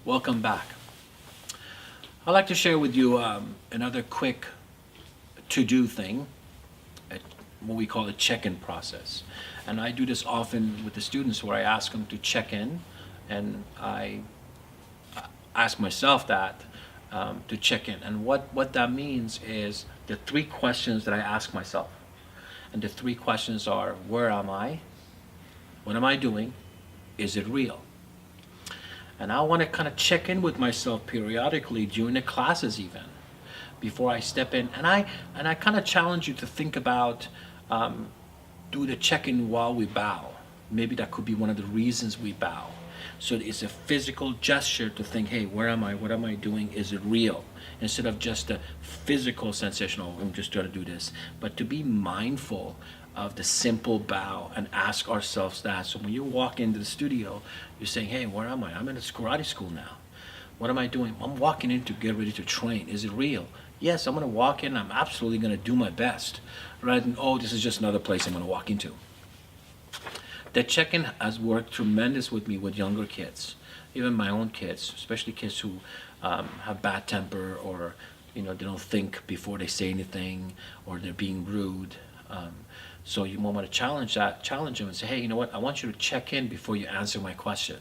Welcome back. I'd like to share with you another quick to-do thing, a, what we call a check-in process. And I do this often with the students where I ask them to check in, and I ask myself that to check in. And what that means is the three questions that I ask myself. And the three questions are, where am I? What am I doing? Is it real? And I want to kind of check in with myself periodically during the classes even, before I step in. And I kind of challenge you to think about, do the check-in while we bow. Maybe that could be one of the reasons we bow. So it's a physical gesture to think, hey, where am I? What am I doing? Is it real? Instead of just a physical sensation, oh, I'm just trying to do this. But to be mindful of the simple bow and ask ourselves that. So when you walk into the studio, you're saying, hey, where am I? I'm in a karate school now. What am I doing? I'm walking in to get ready to train. Is it real? Yes, I'm going to walk in. I'm absolutely going to do my best. Rather than, oh, this is just another place I'm going to walk into. The check-in has worked tremendous with me with younger kids, even my own kids, especially kids who have bad temper, or they don't think before they say anything, or they're being rude. So you want to challenge them and say, hey, you know what? I want you to check in before you answer my question.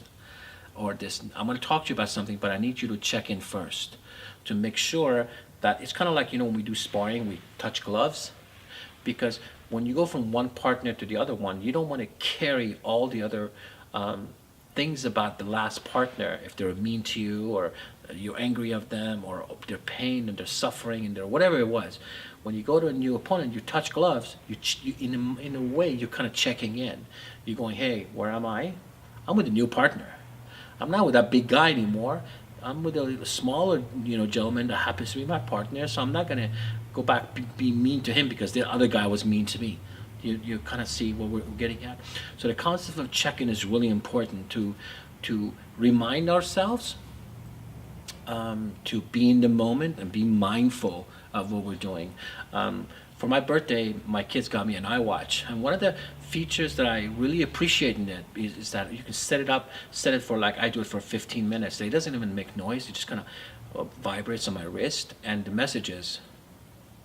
Or this, I'm going to talk to you about something, but I need you to check in first to make sure that it's kind of like, when we do sparring, we touch gloves. Because when you go from one partner to the other one, you don't want to carry all the other things about the last partner. If they're mean to you, or you're angry of them, or their pain and their suffering and their whatever it was. When you go to a new opponent, you touch gloves, you in a way, you're kind of checking in. You're going, hey, where am I? I'm with a new partner. I'm not with that big guy anymore. I'm with a smaller, gentleman that happens to be my partner. So I'm not gonna go back be mean to him because the other guy was mean to me. You kind of see what we're getting at. So the concept of check-in is really important to remind ourselves to be in the moment and be mindful of what we're doing. For my birthday, my kids got me an iWatch, and one of the features that I really appreciate in it is that you can set it for, like I do it for 15 minutes. It doesn't even make noise. It just kind of vibrates on my wrist, and the message is,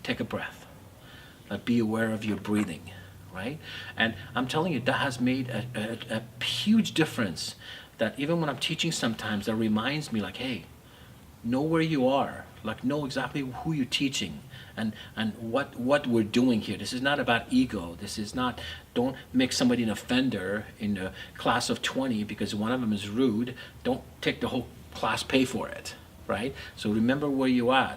take a breath. Be aware of your breathing, right? And I'm telling you, that has made a huge difference. That even when I'm teaching sometimes, that reminds me, like, hey, know where you are, like know exactly who you're teaching and what we're doing here. This is not about ego. This is not, don't make somebody an offender in a class of 20 because one of them is rude. Don't take the whole class, pay for it, right? So remember where you are,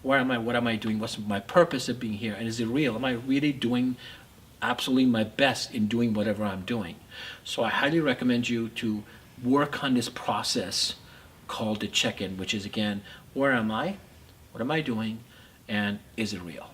where am I, what am I doing, what's my purpose of being here, and is it real? Am I really doing absolutely my best in doing whatever I'm doing? So I highly recommend you to work on this process called the check-in, which is, again, where am I? What am I doing? And is it real?